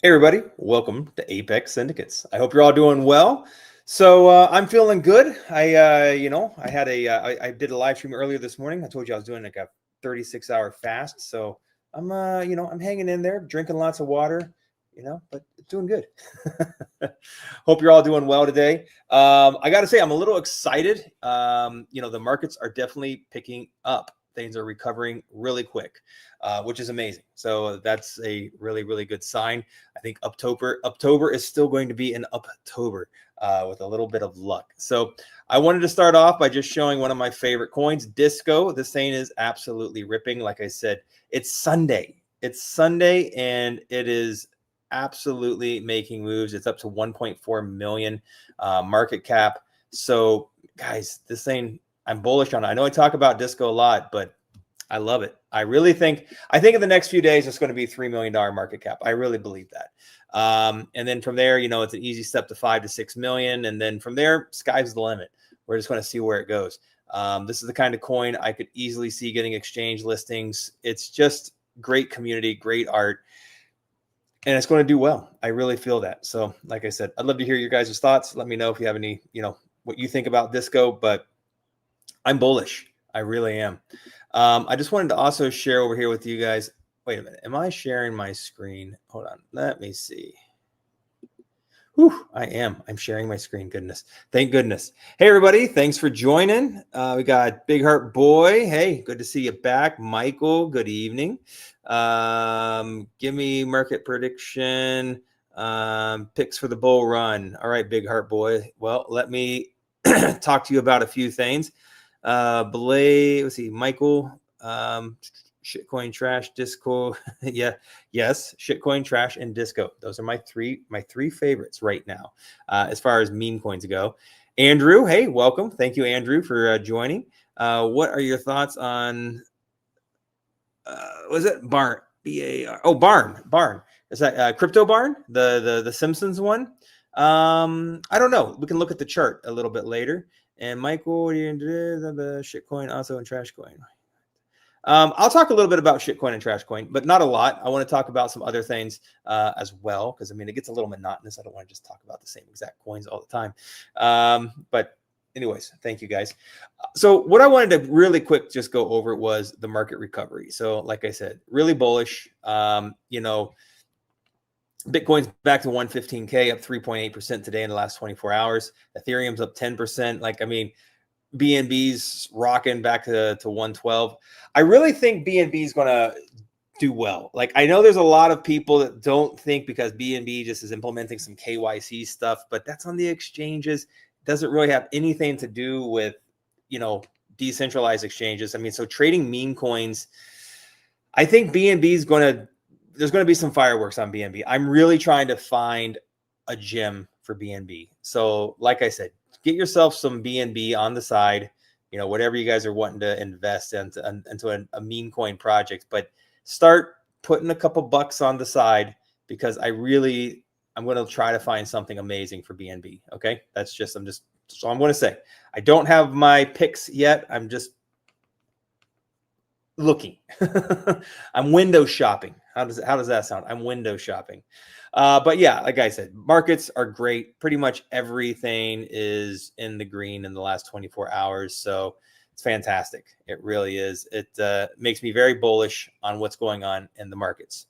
Hey everybody, welcome to Apex Syndicates. I hope you're all doing well. So I'm feeling good. I did a live stream earlier this morning. I told you I was doing like a 36-hour fast. So I'm hanging in there, drinking lots of water, but doing good. Hope you're all doing well today. I got to say, I'm a little excited. The markets are definitely picking up. Things are recovering really quick, which is amazing. So that's a really, really good sign. I think October is still going to be an October with a little bit of luck. So I wanted to start off by just showing one of my favorite coins, Disco. This thing is absolutely ripping. Like I said, it's Sunday. And it is absolutely making moves. It's up to 1.4 million market cap. So guys, this thing, I'm bullish on it. I know I talk about Disco a lot, but I love it. I think in the next few days, it's going to be $3 million market cap. I really believe that. And then from there, it's an easy step to 5 to 6 million. And then from there, sky's the limit. We're just going to see where it goes. This is the kind of coin I could easily see getting exchange listings. It's just great community, great art, and it's going to do well. I really feel that. So like I said, I'd love to hear your guys' thoughts. Let me know if you have any, what you think about Disco, but I'm bullish. I really am. I just wanted to also share over here with you guys. Wait a minute. Am I sharing my screen? Hold on. Let me see. Whew, I am. I'm sharing my screen. Goodness. Thank goodness. Hey, everybody. Thanks for joining. We got Big Heart Boy. Hey, good to see you back. Michael, good evening. Give me market prediction. Picks for the bull run. All right, Big Heart Boy. Well, let me talk to you about a few things. Let's see, Michael, Shitcoin, Trash, Disco. Yes, Shitcoin, Trash, and Disco. Those are my three favorites right now, as far as meme coins go. Andrew, hey, welcome. Thank you, Andrew, for joining. What are your thoughts on was it Barn? B-A-R. Oh, Barn. Is that CryptoBarn, the Simpsons one? I don't know. We can look at the chart a little bit later. And Michael, what are you doing? The shitcoin also and Trashcoin. I'll talk a little bit about shitcoin and Trashcoin, but not a lot. I want to talk about some other things as well, because it gets a little monotonous. I don't want to just talk about the same exact coins all the time. But anyways, thank you guys. So what I wanted to really quick just go over was the market recovery. So like I said, really bullish. Bitcoin's back to 115K, up 3.8% today in the last 24 hours. Ethereum's up 10%. BNB's rocking back to 112. I really think BNB is going to do well. I know there's a lot of people that don't think, because BNB just is implementing some KYC stuff, but that's on the exchanges. It doesn't really have anything to do with, decentralized exchanges. So trading meme coins, I think BNB is there's going to be some fireworks on BNB. I'm really trying to find a gem for BNB. So like I said, get yourself some BNB on the side, whatever you guys are wanting to invest into a meme coin project, but start putting a couple bucks on the side, because I'm going to try to find something amazing for BNB. Okay. So I'm going to say, I don't have my picks yet. I'm just looking. I'm window shopping. How does that sound? I'm window shopping. But yeah, like I said, markets are great. Pretty much everything is in the green in the last 24 hours. So it's fantastic. It really is. It makes me very bullish on what's going on in the markets.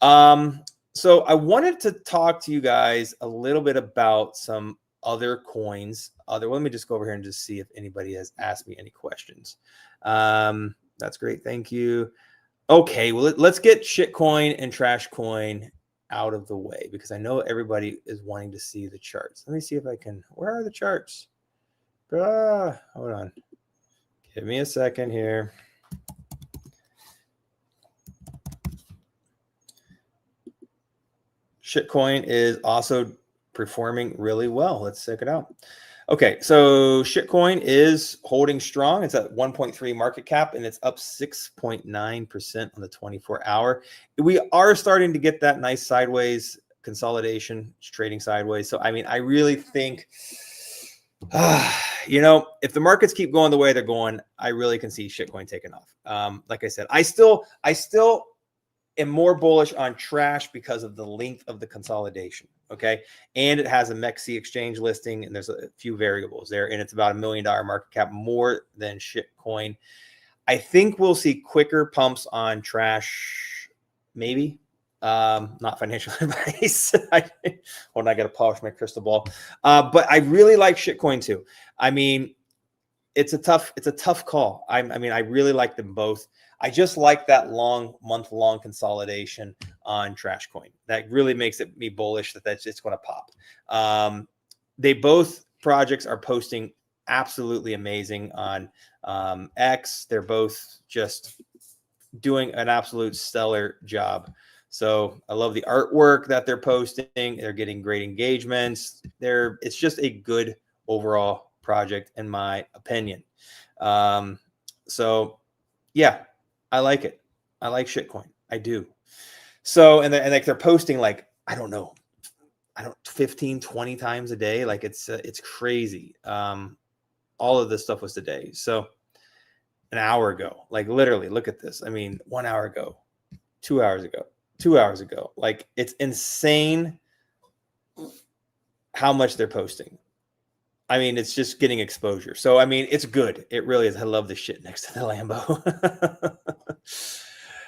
So I wanted to talk to you guys a little bit about some other coins. Let me just go over here and just see if anybody has asked me any questions. That's great. Thank you. Okay, well, let's get shitcoin and Trashcoin out of the way, because I know everybody is wanting to see the charts. Let me see if I can. Where are the charts? Hold on. Give me a second here. Shitcoin is also performing really well. Let's check it out. Okay, so Shitcoin is holding strong. It's at 1.3 market cap, and it's up 6.9% on the 24-hour. We are starting to get that nice sideways consolidation, trading sideways. So, I really think, if the markets keep going the way they're going, I really can see Shitcoin taking off. Like I said, I still am more bullish on Trash because of the length of the consolidation. Okay. And it has a MEXC exchange listing, and there's a few variables there, and it's about $1 million market cap, more than Shitcoin. I think we'll see quicker pumps on Trash, maybe. Not financial advice. Hold on, I got to polish my crystal ball. But I really like Shitcoin too. I mean, it's a tough call. I mean, I really like them both. I just like that month-long consolidation on Trashcoin. That really makes me bullish that it's going to pop. They both projects are posting absolutely amazing on X. They're both just doing an absolute stellar job. So I love the artwork that they're posting. They're getting great engagements. It's just a good overall project, in my opinion. So yeah, I like it. I like Shitcoin. I do. So, and like they're posting like, I don't know, 15, 20 times a day. Like it's crazy. All of this stuff was today. So an hour ago, like literally look at this. I mean, 1 hour ago, 2 hours ago, 2 hours ago, like it's insane how much they're posting. I mean, it's just getting exposure. So, I mean, it's good. It really is. I love the shit next to the Lambo.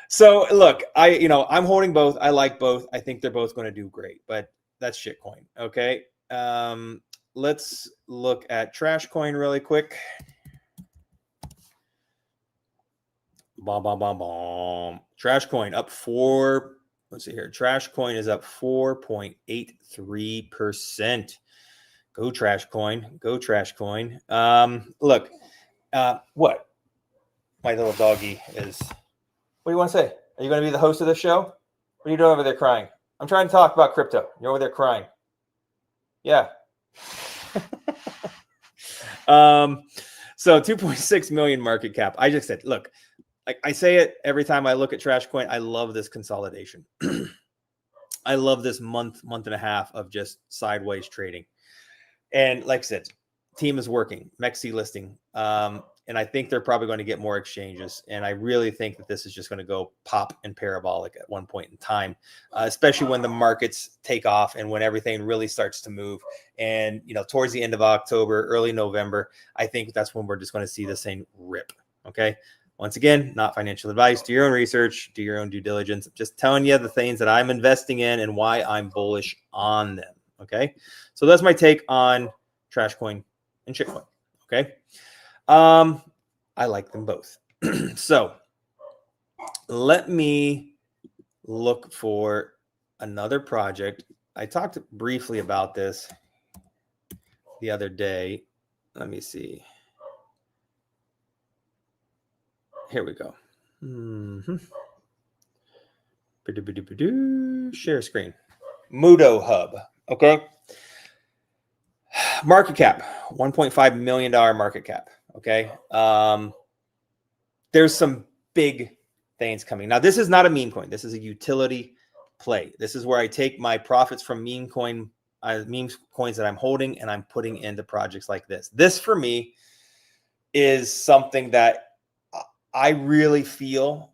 So look, I'm holding both. I like both. I think they're both going to do great, but that's Shitcoin. Okay. Let's look at Trashcoin really quick. Trashcoin up 4. Let's see here. Trashcoin is up 4.83%. Go Trashcoin. Go Trashcoin. Look, what? My little doggy is. What do you want to say? Are you going to be the host of the show? What are you doing over there crying? I'm trying to talk about crypto. You're over there crying. Yeah. So 2.6 million market cap. I just said, look, I say it every time I look at Trashcoin. I love this consolidation. I love this month and a half of just sideways trading. And like I said, team is working, MEXC listing. And I think they're probably going to get more exchanges. And I really think that this is just going to go pop and parabolic at one point in time, especially when the markets take off and when everything really starts to move. And, towards the end of October, early November, I think that's when we're just going to see this thing rip. Okay. Once again, not financial advice. Do your own research, do your own due diligence. I'm just telling you the things that I'm investing in and why I'm bullish on them. Okay. So that's my take on Trashcoin and Shitcoin. Okay. I like them both. So let me look for another project. I talked briefly about this the other day. Let me see. Here we go. Share screen. Mudoo Hub. Okay. Market cap, $1.5 million market cap. Okay. There's some big things coming. Now, this is not a meme coin. This is a utility play. This is where I take my profits from meme coins that I'm holding and I'm putting into projects like this. This for me is something that I really feel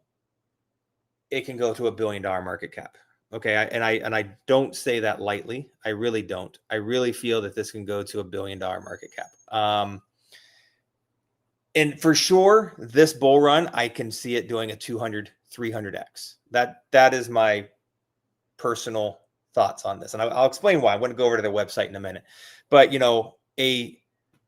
it can go to $1 billion market cap. Okay. And I don't say that lightly. I really don't. I really feel that this can go to $1 billion market cap. And for sure, this bull run, I can see it doing a 200, 300x. That is my personal thoughts on this. And I'll explain why. I'm going to go over to their website in a minute. But, a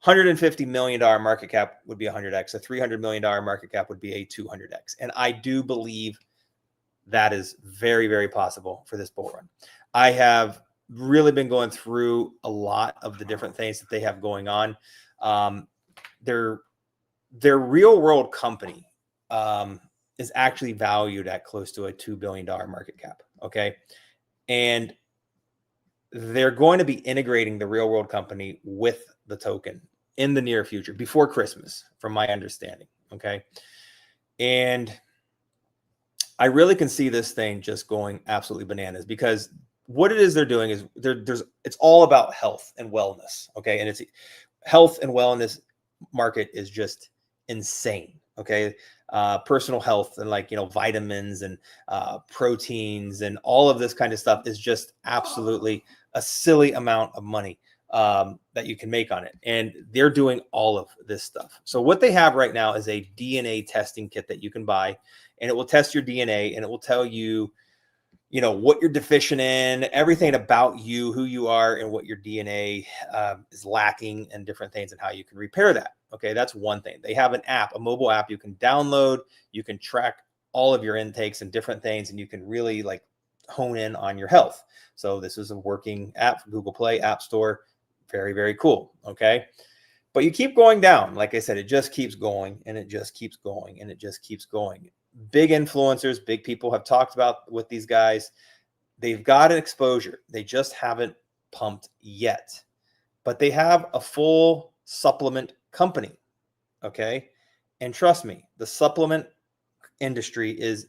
$150 million market cap would be 100x. A $300 million market cap would be a 200x. And I do believe that is very, very possible for this bull run. I have really been going through a lot of the different things that they have going on. Their real world company is actually valued at close to a $2 billion market cap. Okay. And they're going to be integrating the real world company with the token in the near future, before Christmas, from my understanding. Okay. And I really can see this thing just going absolutely bananas, because what it is they're doing is it's all about health and wellness. Okay. And it's health and wellness market is just insane. Okay. Personal health and like, vitamins and proteins and all of this kind of stuff is just absolutely a silly amount of money that you can make on it. And they're doing all of this stuff. So what they have right now is a DNA testing kit that you can buy, and it will test your DNA and it will tell you, what you're deficient in, everything about you, who you are, and what your DNA is lacking, and different things, and how you can repair that. Okay, that's one thing. They have an app, a mobile app you can download. You can track all of your intakes and different things, and you can really like hone in on your health. So this is a working app for Google Play, App Store. Very, very cool. Okay. But you keep going down. Like I said, it just keeps going and it just keeps going and it just keeps going. Big influencers, big people have talked about with these guys. They've got an exposure. They just haven't pumped yet. But they have a full supplement company. Okay. And trust me, the supplement industry is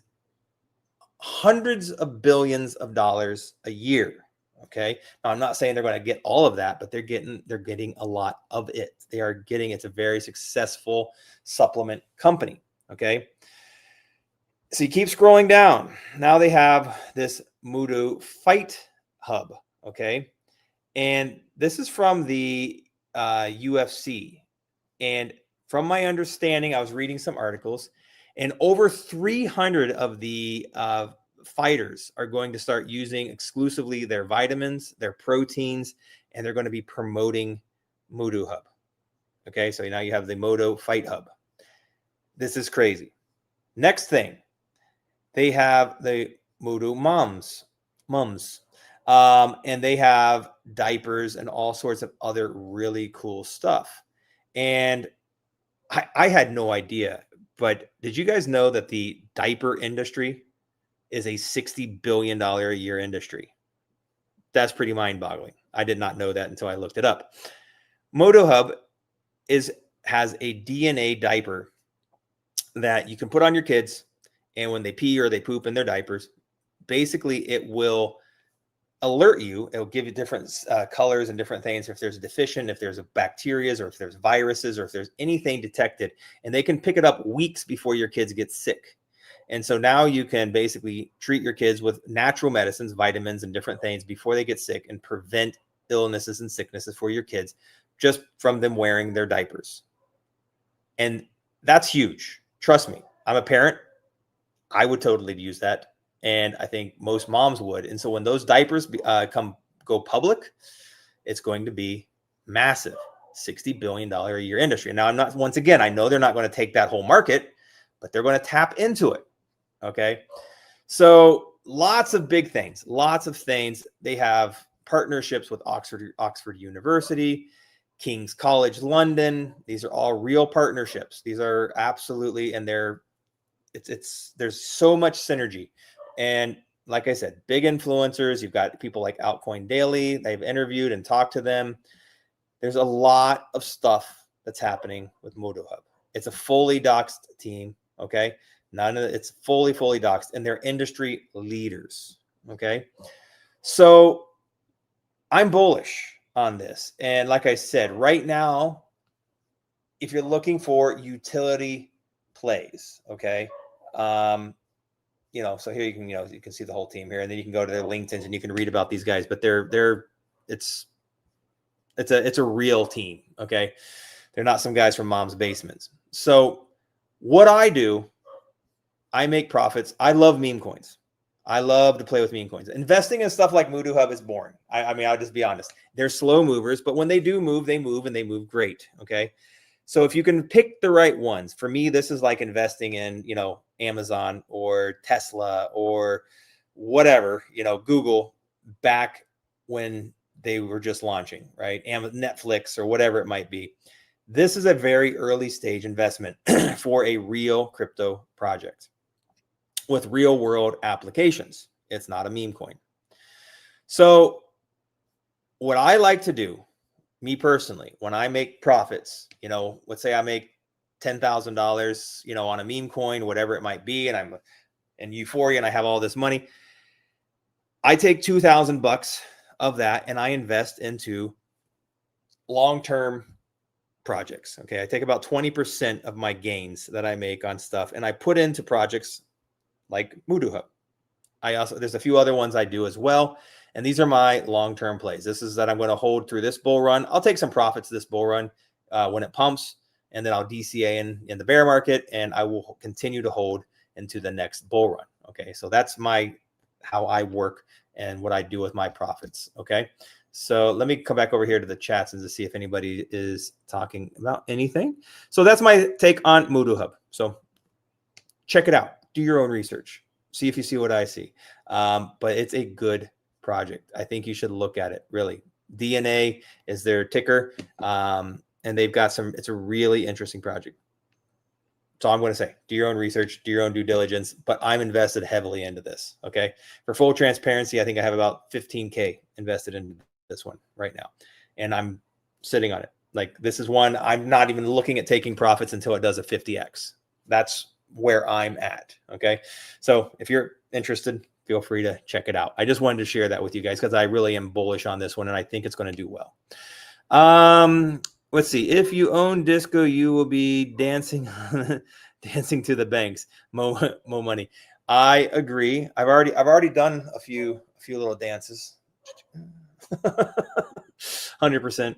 hundreds of billions of dollars a year. Okay. Now, I'm not saying they're going to get all of that, but they're getting a lot of it. It's a very successful supplement company. Okay. So you keep scrolling down. Now they have this Mudoo Fight Hub. Okay. And this is from the UFC. And from my understanding, I was reading some articles, and over 300 of the fighters are going to start using exclusively their vitamins, their proteins, and they're going to be promoting Mudoo Hub. Okay, so now you have the Mudoo Fight Hub. This is crazy. Next thing, they have the Mudoo Mums, and they have diapers and all sorts of other really cool stuff. And I had no idea, but did you guys know that the diaper industry is a $60 billion a year industry? That's pretty mind-boggling. I did not know that until I looked it up. Mudoo Hub has a DNA diaper that you can put on your kids, and when they pee or they poop in their diapers, basically it will alert you. It'll give you different colors and different things if there's a deficient, if there's a bacteria, or if there's viruses, or if there's anything detected, and they can pick it up weeks before your kids get sick. And so now you can basically treat your kids with natural medicines, vitamins, and different things before they get sick, and prevent illnesses and sicknesses for your kids just from them wearing their diapers. And that's huge. Trust me, I'm a parent. I would totally use that. And I think most moms would. And so when those diapers go public, it's going to be massive, $60 billion a year industry. Now, once again, I know they're not going to take that whole market, but they're going to tap into it. Okay. So lots of big things, lots of things. They have partnerships with Oxford University, King's College London. These are all real partnerships. These are absolutely, and there's so much synergy. And like I said, big influencers. You've got people like Altcoin Daily. They've interviewed and talked to them. There's a lot of stuff that's happening with Mudoo Hub. It's a fully doxed team. Okay. It's fully doxed, and they're industry leaders. Okay. So I'm bullish on this. And like I said, right now, if you're looking for utility plays, okay. So here you can see the whole team here, and then you can go to their LinkedIn's and you can read about these guys, but it's a real team. Okay. They're not some guys from mom's basements. So what I do, I make profits. I love meme coins. I love to play with meme coins. Investing in stuff like Mudoo Hub is boring. I mean, I'll just be honest. They're slow movers, but when they do move, they move, and they move great. Okay. So if you can pick the right ones, for me, this is like investing in, Amazon or Tesla or whatever, Google, back when they were just launching, right? Netflix or whatever it might be. This is a very early stage investment for a real crypto project with real world applications. It's not a meme coin. So what I like to do, me personally, when I make profits, let's say I make $10,000, on a meme coin, whatever it might be, and I'm in euphoria and I have all this money, I take $2,000 of that and I invest into long-term projects. Okay. I take about 20% of my gains that I make on stuff and I put into projects like Mudoo Hub. There's a few other ones I do as well. And these are my long-term plays. This is that I'm going to hold through this bull run. I'll take some profits this bull run when it pumps, and then I'll DCA in the bear market, and I will continue to hold into the next bull run. Okay. So that's how I work and what I do with my profits. Okay. So let me come back over here to the chats and to see if anybody is talking about anything. So that's my take on Mudoo Hub. So check it out. Do your own research. See if you see what I see. But it's a good project. I think you should look at it, really. DNA is their ticker. And they've got it's a really interesting project. So I'm going to say, do your own research, do your own due diligence, but I'm invested heavily into this. Okay. For full transparency, I think I have about 15K invested in this one right now. And I'm sitting on it. Like, this is one I'm not even looking at taking profits until it does a 50X. That's where I'm at. Okay. So if you're interested, feel free to check it out. I just wanted to share that with you guys because I really am bullish on this one and I think it's going to do well. Let's see. If you own Disco, you will be dancing, dancing to the banks. Mo money. I agree. I've already done a few little dances. 100%.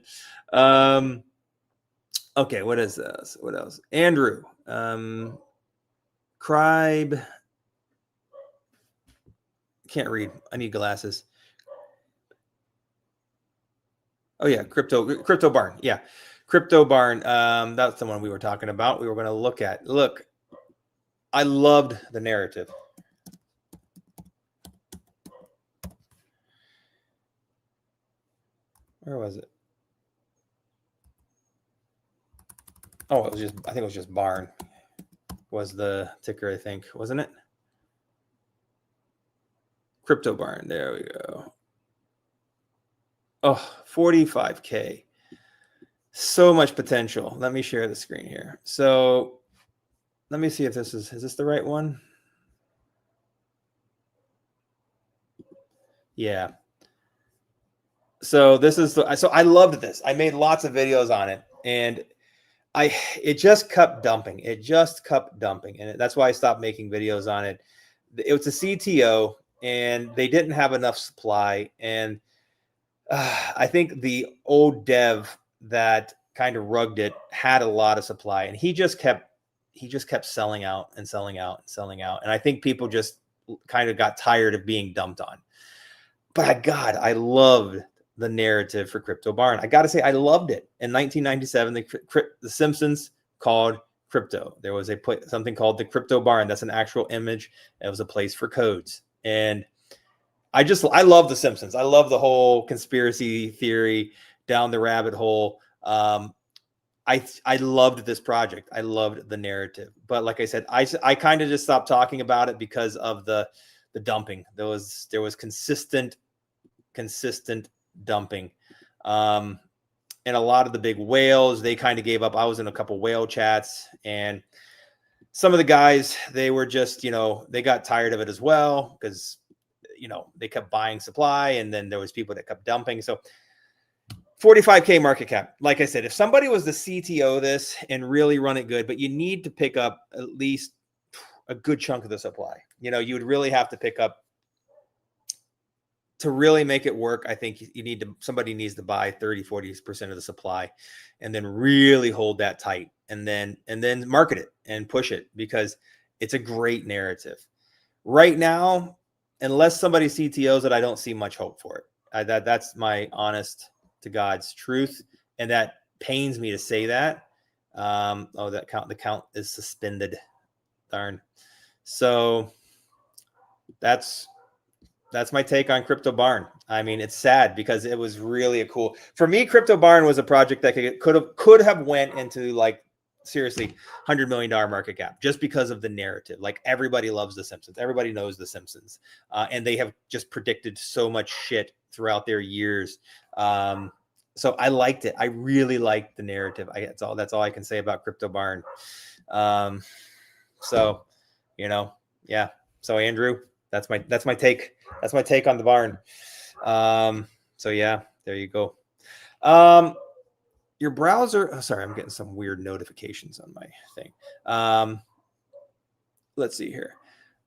Okay. What is this? What else? Andrew, Cribe. Can't read. I need glasses. Oh yeah, CryptoBarn. Yeah, CryptoBarn. That's the one we were talking about. We were going to look at. Look, I loved the narrative. Where was it? Oh, I think it was just Barn. Was the ticker, I think, wasn't it? CryptoBarn. There we go. Oh, 45K. So much potential. Let me share the screen here. So let me see if is this the right one? Yeah. So this is so I loved this. I made lots of videos on it, and it just kept dumping. It just kept dumping, and that's why I stopped making videos on it. It was a CTO, and they didn't have enough supply, and I think the old dev that kind of rugged it had a lot of supply, and he just kept selling out and selling out and selling out, and I think people just kind of got tired of being dumped on. But I loved the narrative for CryptoBarn. I got to say, I loved it. In 1997, the Simpsons called crypto. There was something called the CryptoBarn. That's an actual image. It was a place for codes. And I love the Simpsons. I love the whole conspiracy theory down the rabbit hole. I loved this project. I loved the narrative. But like I said, I kind of just stopped talking about it because of the dumping. There was consistent dumping. And a lot of the big whales, they kind of gave up. I was in a couple whale chats, and some of the guys, they were just, they got tired of it as well because, they kept buying supply, and then there was people that kept dumping. So 45K market cap. Like I said, if somebody was the CTO of this and really run it good, but you need to pick up at least a good chunk of the supply. You would really have to pick up to really make it work. I think somebody needs to buy 30-40% of the supply and then really hold that tight and then market it and push it because it's a great narrative. Right now, unless somebody CTOs it, I don't see much hope for it. That's my honest to God's truth. And that pains me to say that. The count is suspended. Darn. So that's my take on CryptoBarn. I mean, it's sad because it was really for me, CryptoBarn was a project that could have went into seriously $100 million market cap just because of the narrative. Like, everybody loves The Simpsons. Everybody knows The Simpsons. And they have just predicted so much shit throughout their years. So I liked it. I really liked the narrative. That's all I can say about CryptoBarn. So, yeah. So Andrew, that's my take. That's my take on the barn. So yeah, there you go. your browser, oh, sorry, I'm getting some weird notifications on my thing. Let's see here.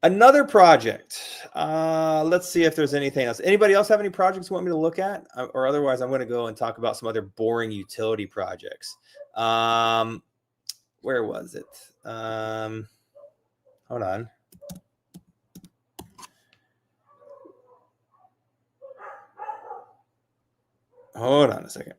Another project. Let's see if there's anything else. Anybody else have any projects you want me to look at? Or otherwise, I'm going to go and talk about some other boring utility projects. Where was it? Hold on. Hold on a second.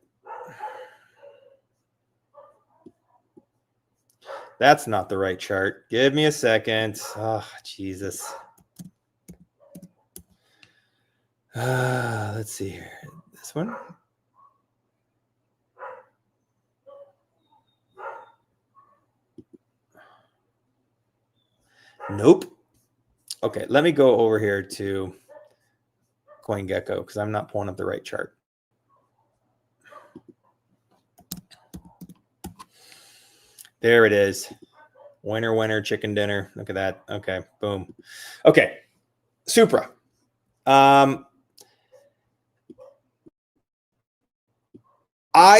That's not the right chart. Give me a second. Oh, Jesus. Let's see here. This one. Nope. Okay, let me go over here to CoinGecko because I'm not pulling up the right chart. There it is. Winner, winner, chicken dinner. Look at that. Okay, boom. Okay, Supra. I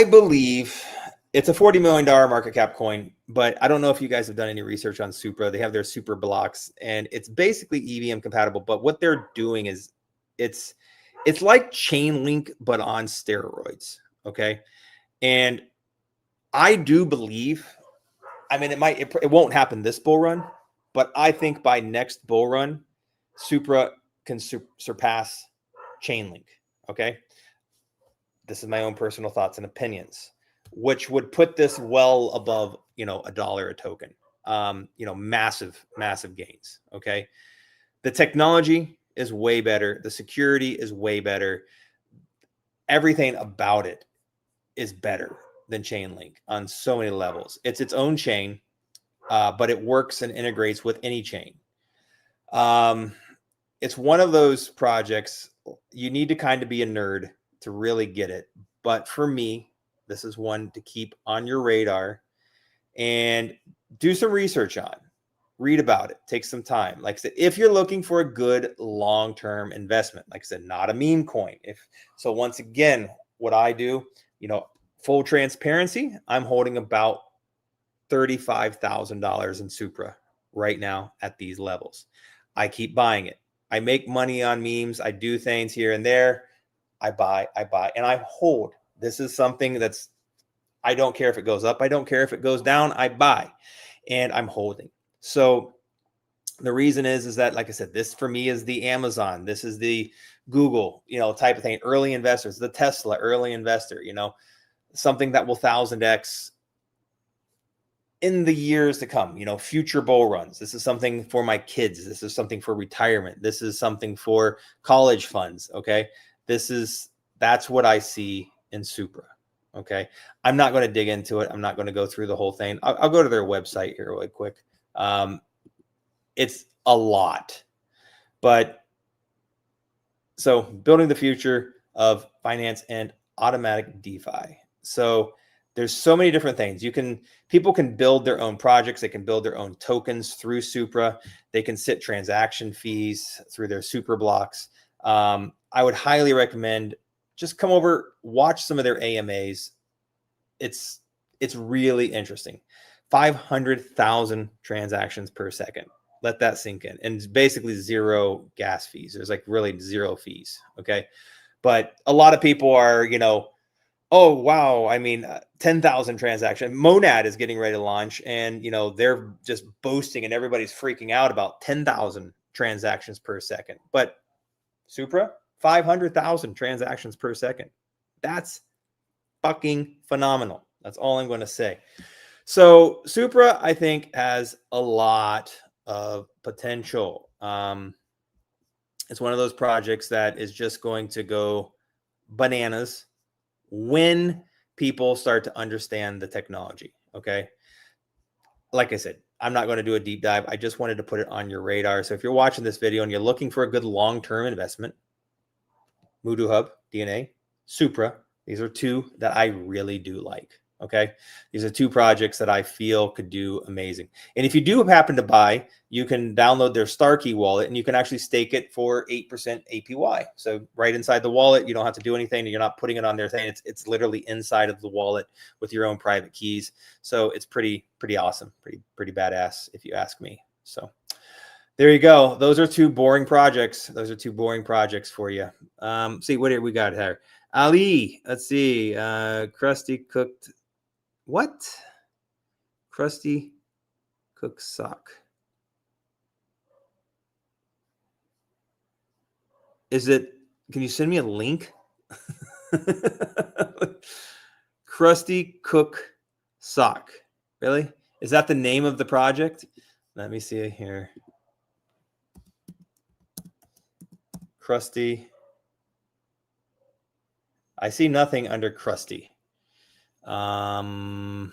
believe it's a $40 million market cap coin, but I don't know if you guys have done any research on Supra. They have their Super blocks, and it's basically EVM compatible. But what they're doing is it's like Chainlink, but on steroids. Okay, and I do believe. I mean, it won't happen this bull run, but I think by next bull run, Supra can surpass Chainlink. Okay. This is my own personal thoughts and opinions, which would put this well above, $1 a token. Massive, massive gains. Okay. The technology is way better. The security is way better. Everything about it is better than Chainlink on so many levels. It's its own chain, but it works and integrates with any chain. It's one of those projects you need to kind of be a nerd to really get it. But for me, this is one to keep on your radar and do some research on. Read about it. Take some time. Like I said, if you're looking for a good long-term investment, like I said, not a meme coin. So once again, what I do, full transparency, I'm holding about $35,000 in Supra right now at these levels. I keep buying it. I make money on memes. I do things here and there. I buy, and I hold. This is something I don't care if it goes up. I don't care if it goes down. I buy, and I'm holding. So the reason is that, like I said, this for me is the Amazon. This is the Google, type of thing. Early investors, the Tesla early investor, something that will 1000x in the years to come, future bull runs. This is something for my kids. This is something for retirement. This is something for college funds. Okay. That's what I see in Supra. Okay. I'm not going to dig into it. I'm not going to go through the whole thing. I'll go to their website here really quick. It's a lot, but so building the future of finance and automatic DeFi. So there's so many different things. People can build their own projects. They can build their own tokens through Supra. They can sit transaction fees through their Supra blocks. I would highly recommend just come over, watch some of their AMAs. It's really interesting. 500,000 transactions per second. Let that sink in. And it's basically zero gas fees. There's like really zero fees. Okay. But a lot of people are, oh, wow. I mean, 10,000 transactions. Monad is getting ready to launch, and, they're just boasting and everybody's freaking out about 10,000 transactions per second. But Supra, 500,000 transactions per second. That's fucking phenomenal. That's all I'm going to say. So Supra, I think, has a lot of potential. It's one of those projects that is just going to go bananas when people start to understand the technology. Okay. Like I said, I'm not going to do a deep dive. I just wanted to put it on your radar. So if you're watching this video and you're looking for a good long-term investment, Mudoo Hub, DNA, Supra, these are two that I really do like. Okay. These are two projects that I feel could do amazing. And if you do happen to buy, you can download their Starkey wallet and you can actually stake it for 8% APY. So right inside the wallet, you don't have to do anything. You're not putting it on their thing. It's literally inside of the wallet with your own private keys. So it's pretty awesome. Pretty badass if you ask me. So there you go. Those are two boring projects. Those are two boring projects for you. See, what do we got here? Ali, let's see. Crusty cooked. What? Crusty cooked sock. Is it? Can you send me a link? Crusty cook sock. Really? Is that the name of the project? Let me see it here. Crusty. I see nothing under Crusty. Man,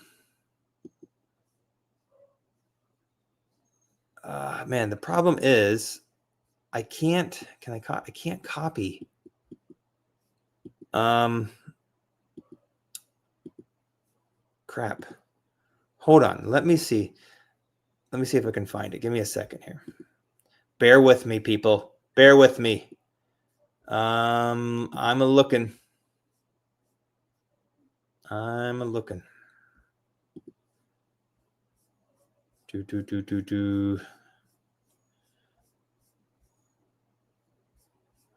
the problem is I can't. I can't copy. Crap. Hold on. Let me see. Let me see if I can find it. Give me a second here. Bear with me, people. Bear with me. I'm a looking.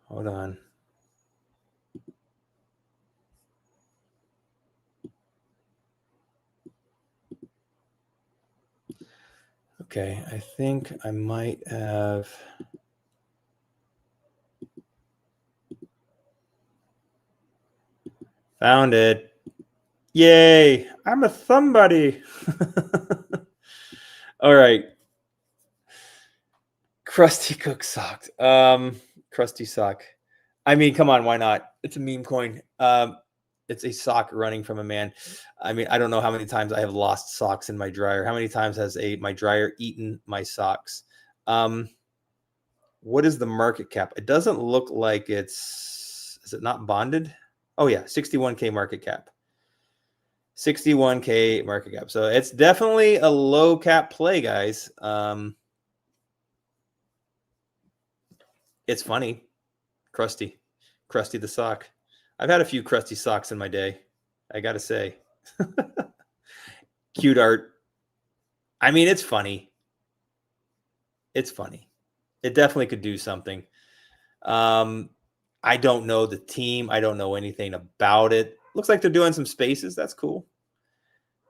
Hold on. Okay, I think I might have. Found it. Yay, I'm a somebody. All right. Crusty cook sock. Crusty sock. I mean, come on, why not? It's a meme coin. It's a sock running from a man. I mean, I don't know how many times I have lost socks in my dryer. How many times has my dryer eaten my socks? What is the market cap? It doesn't look like is it not bonded? Oh yeah, 61K market cap. 61K market cap. So it's definitely a low cap play, guys. It's funny. Crusty the sock. I've had a few Crusty socks in my day, I gotta say. Cute art. I mean, it's funny. It's funny. It definitely could do something. I don't know the team. I don't know anything about it. Looks like they're doing some spaces. That's cool.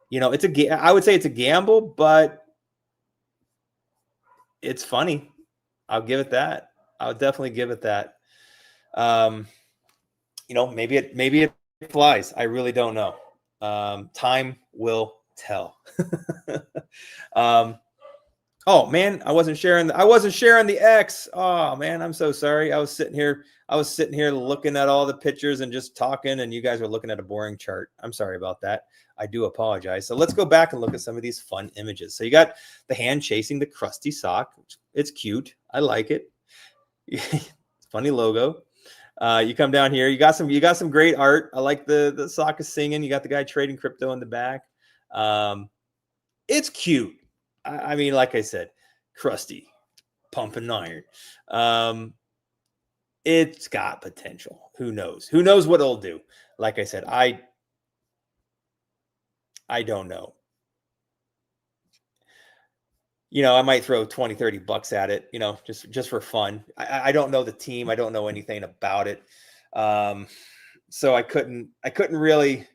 You know, I would say it's a gamble, but it's funny. I'll give it that. I'll definitely give it that. You know, maybe it flies. I really don't know. Time will tell. Oh man, I wasn't sharing the X. Oh man, I'm so sorry. I was sitting here looking at all the pictures and just talking, and you guys were looking at a boring chart. I'm sorry about that. I do apologize. So let's go back and look at some of these fun images. So you got the hand chasing the Crusty sock. It's cute. I like it. Funny logo. You come down here. You got some great art. I like the sock is singing. You got the guy trading crypto in the back. It's cute. I mean, like I said, Crusty, pumping iron. It's got potential. Who knows? Who knows what it'll do? Like I said, I don't know. You know, I might throw 20, 30 bucks at it, you know, just for fun. I don't know the team. I don't know anything about it. So I couldn't really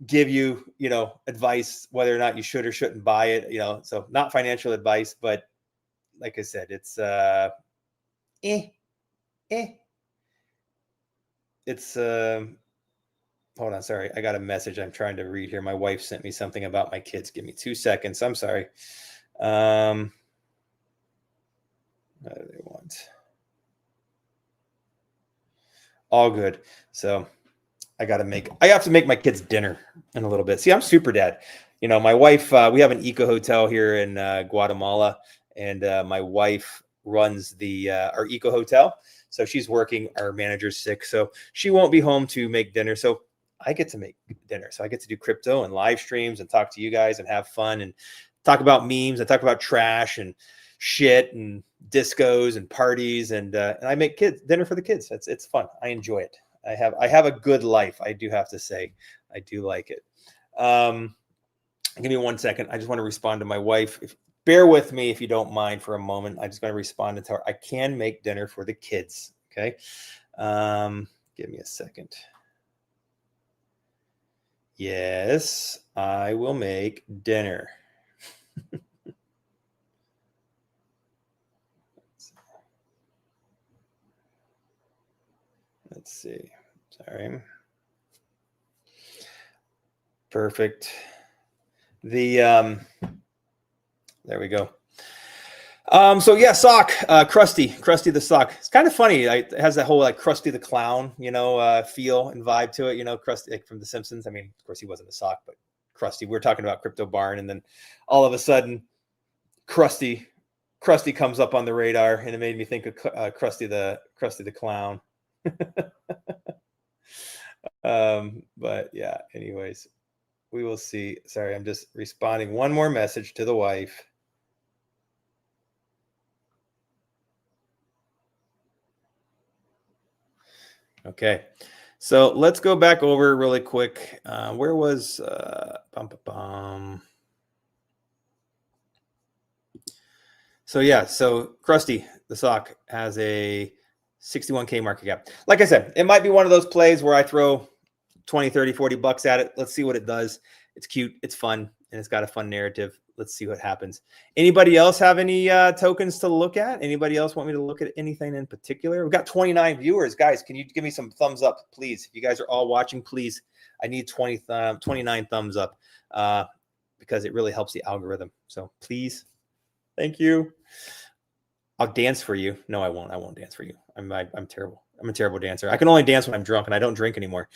give you, you know, advice whether or not you should or shouldn't buy it, you know, so not financial advice, but like I said, it's it's hold on, sorry, I got a message I'm trying to read here. My wife sent me something about my kids. Give me 2 seconds. I'm sorry. What do they want? All good. So I have to make my kids dinner in a little bit. See, I'm super dad. You know, my wife, we have an eco hotel here in Guatemala, and my wife runs our eco hotel. So she's working. Our manager's sick, so she won't be home to make dinner. So I get to make dinner. So I get to do crypto and live streams and talk to you guys and have fun and talk about memes and talk about trash and shit and discos and parties. And I make dinner for the kids. It's fun. I enjoy it. I have a good life. I do have to say, I do like it. Give me 1 second. I just want to respond to my wife. Bear with me if you don't mind for a moment. I just going to respond and tell her I can make dinner for the kids. Okay. Give me a second. Yes, I will make dinner. Let's see. Sorry. Perfect. There we go. So yeah, sock, Crusty the sock. It's kind of funny. It has that whole like Krusty the Clown, feel and vibe to it. Krusty like from The Simpsons. I mean, of course he wasn't a sock, but Crusty. We were talking about CryptoBarn, and then all of a sudden, Crusty comes up on the radar, and it made me think of Krusty the Clown. But yeah. Anyways, we will see. Sorry, I'm just responding one more message to the wife. Okay, so let's go back over really quick. Where was So yeah, so Crusty the sock has a 61K market cap. Like I said, it might be one of those plays where I throw 20, 30, 40 bucks at it. Let's see what it does. It's cute, it's fun, and it's got a fun narrative. Let's see what happens. Anybody else have any tokens to look at? Anybody else want me to look at anything in particular? We've got 29 viewers. Guys, can you give me some thumbs up, please? If you guys are all watching, please. I need 29 thumbs up because it really helps the algorithm. So please, thank you. I'll dance for you. No, I won't. I won't dance for you. I'm terrible. I'm a terrible dancer. I can only dance when I'm drunk, and I don't drink anymore.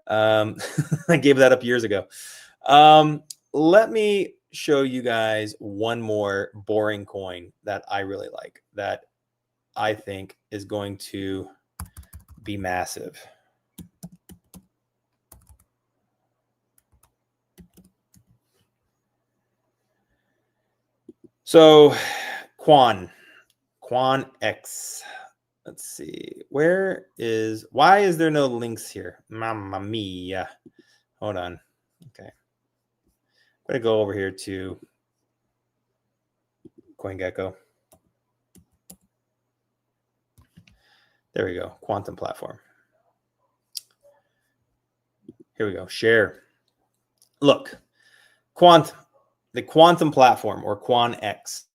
I gave that up years ago. Let me show you guys one more boring coin that I really like, that I think is going to be massive. So Quan X. Let's see. Why is there no links here? Mamma mia. Hold on. Okay. I'm going to go over here to CoinGecko. There we go. Quantum platform. Here we go. Share. Look, the quantum platform, or Quan X.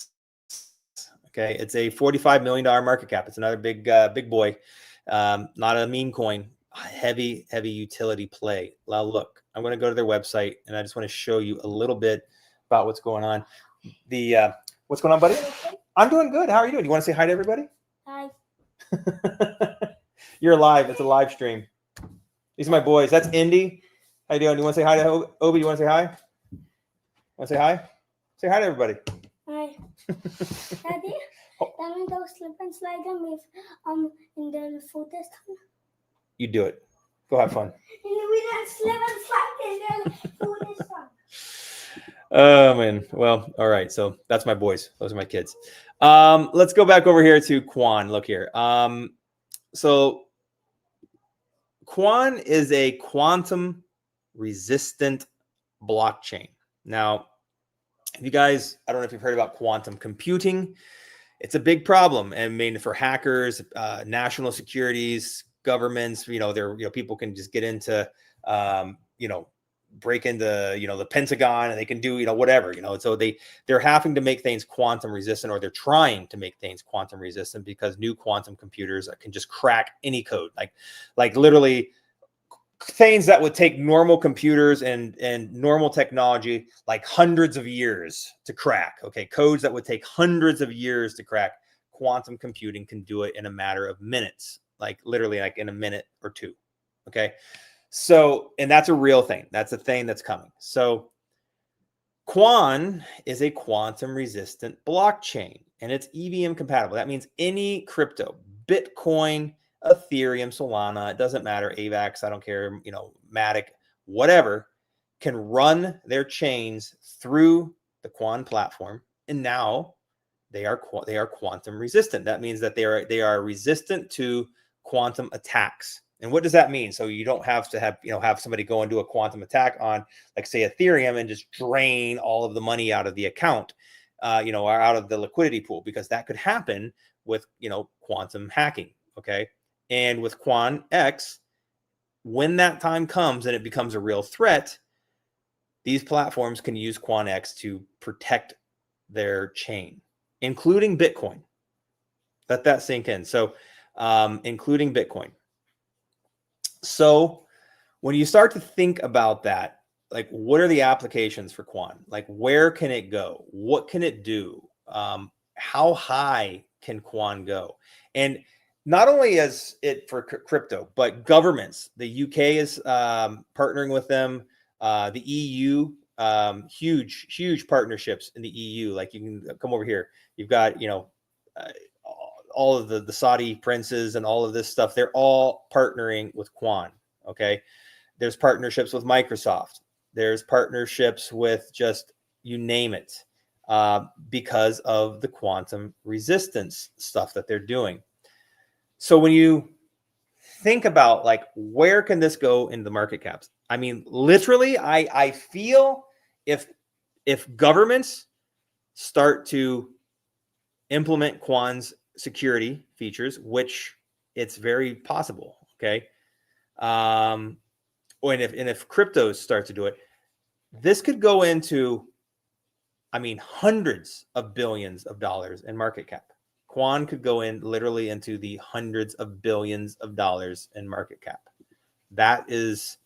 Okay, it's a $45 million market cap. It's another big boy. Not a meme coin. Heavy utility play. Now look, I'm going to go to their website, and I just want to show you a little bit about what's going on. What's going on, buddy? I'm doing good. How are you doing? You want to say hi to everybody? Hi. You're live. It's a live stream. These are my boys. That's Indy. How you doing? You want to say hi to Obi? You want to say hi? Want to say hi? Say hi to everybody. Hi. Daddy, let me go slip and slide them with in the food this time. You do it. Go have fun. And we don't slip and slide in the food this time. Oh man. Well, all right. So that's my boys. Those are my kids. Let's go back over here to Quan. Look here. So Quan is a quantum resistant blockchain. Now, you guys, I don't know if you've heard about quantum computing. It's a big problem. I mean, for hackers, national securities, governments, people can just get into, break into, the Pentagon, and they can do, whatever, so they're having to make things quantum resistant, or they're trying to make things quantum resistant, because new quantum computers can just crack any code, like literally things that would take normal computers and normal technology like hundreds of years to crack. Okay, codes that would take hundreds of years to crack, quantum computing can do it in a matter of minutes, like literally like in a minute or two. Okay, so, and that's a real thing. That's a thing that's coming. So Quan is a quantum resistant blockchain, and it's EVM compatible. That means any crypto, Bitcoin, Ethereum, Ethereum, Solana, it doesn't matter, AVAX, I don't care, you know, Matic, whatever, can run their chains through the Quan platform, and now they are quantum resistant. That means that they are resistant to quantum attacks. And what does that mean? So you don't have to have somebody go and do a quantum attack on, like, say, Ethereum and just drain all of the money out of the account, or out of the liquidity pool, because that could happen with, quantum hacking. Okay. And with Quan X, when that time comes and it becomes a real threat, these platforms can use Quan X to protect their chain, including Bitcoin. Let that sink in. So, including Bitcoin. So when you start to think about that, like, what are the applications for Quan? Like, where can it go? What can it do? How high can Quan go? And not only is it for crypto, but governments. The UK is partnering with them. The EU, huge partnerships in the EU. Like, you can come over here. You've got, all of the Saudi princes and all of this stuff. They're all partnering with Quan. Okay. There's partnerships with Microsoft. There's partnerships with just, you name it, because of the quantum resistance stuff that they're doing. So when you think about, like, where can this go in the market caps? I mean, literally, I feel if governments start to implement Quan's security features, which it's very possible, okay, and if cryptos start to do it, this could go into, hundreds of billions of dollars in market cap. Quan could go in literally into the hundreds of billions of dollars in market cap. That is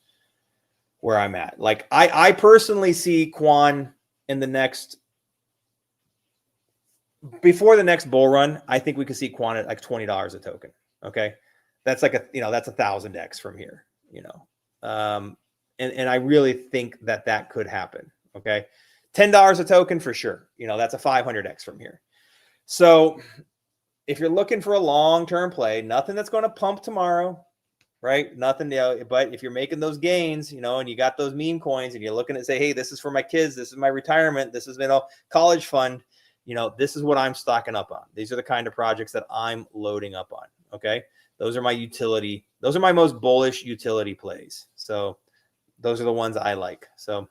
where I'm at. Like, I personally see Quan in the next, before the next bull run, I think we could see Quan at like $20 a token. Okay. That's like that's 1,000x from here, and I really think that could happen. Okay. $10 a token for sure. That's a 500x from here. So if you're looking for a long-term play, nothing that's going to pump tomorrow, right? Nothing, but if you're making those gains, and you got those meme coins and you're looking at, say, hey, this is for my kids, this is my retirement, this is, college fund, this is what I'm stocking up on. These are the kind of projects that I'm loading up on. Okay. Those are my most bullish utility plays. So those are the ones I like. So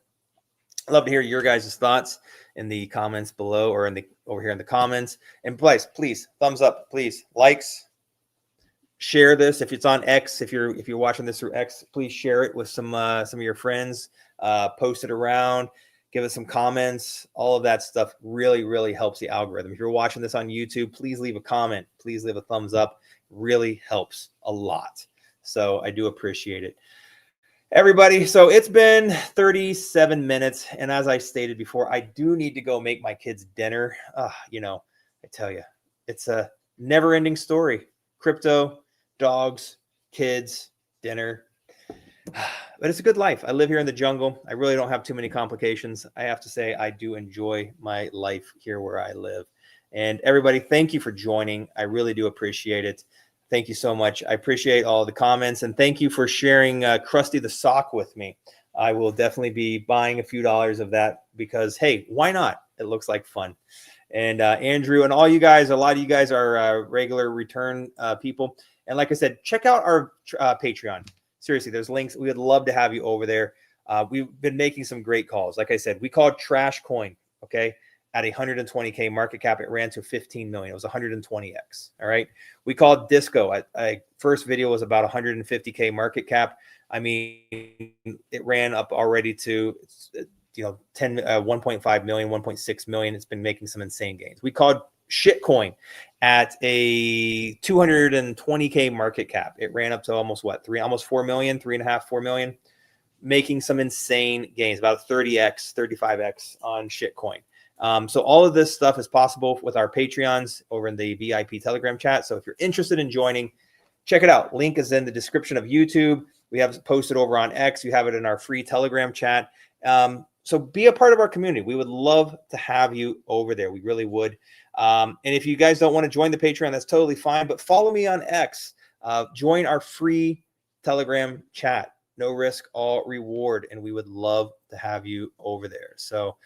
I'd love to hear your guys' thoughts in the comments below, or over here in the comments. And please, thumbs up, please, likes, share this. If it's on X, if you're watching this through X, please share it with some of your friends. Post it around, give us some comments. All of that stuff really, really helps the algorithm. If you're watching this on YouTube, please leave a comment. Please leave a thumbs up. Really helps a lot. So I do appreciate it. Everybody, so it's been 37 minutes, and as I stated before, I do need to go make my kids dinner. I tell you, it's a never-ending story. Crypto, dogs, kids, dinner. But it's a good life. I live here in the jungle. I really don't have too many complications. I have to say, I do enjoy my life here where I live. And everybody, thank you for joining. I really do appreciate it. Thank you so much. I appreciate all the comments, and thank you for sharing Crusty the sock with me. I will definitely be buying a few dollars of that, because, hey, why not? It looks like fun. And Andrew and all you guys, a lot of you guys are regular return people. And like I said, check out our Patreon. Seriously, there's links. We would love to have you over there. We've been making some great calls. Like I said, we called Trashcoin, okay? At 120K market cap, it ran to 15 million. It was 120x. All right. We called Disco. First video was about 150K market cap. It ran up already to, 1.5 million, 1.6 million. It's been making some insane gains. We called Shitcoin at a 220K market cap. It ran up to almost 4 million, 3.5, 4 million, making some insane gains, about 30x, 35x on Shitcoin. So all of this stuff is possible with our Patreons over in the VIP Telegram chat. So if you're interested in joining, check it out. Link is in the description of YouTube. We have it posted over on X. You have it in our free Telegram chat. So be a part of our community. We would love to have you over there. We really would. And if you guys don't want to join the Patreon, that's totally fine. But follow me on X. Join our free Telegram chat. No risk, all reward. And we would love to have you over there. So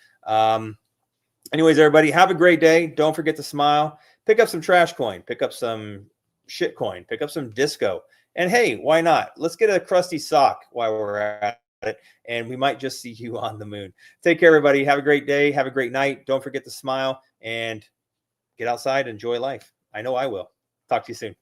anyways, everybody, have a great day. Don't forget to smile. Pick up some trash coin. Pick up some shitcoin. Pick up some disco. And hey, why not? Let's get a crusty sock while we're at it. And we might just see you on the moon. Take care, everybody. Have a great day. Have a great night. Don't forget to smile and get outside. Enjoy life. I know I will. Talk to you soon.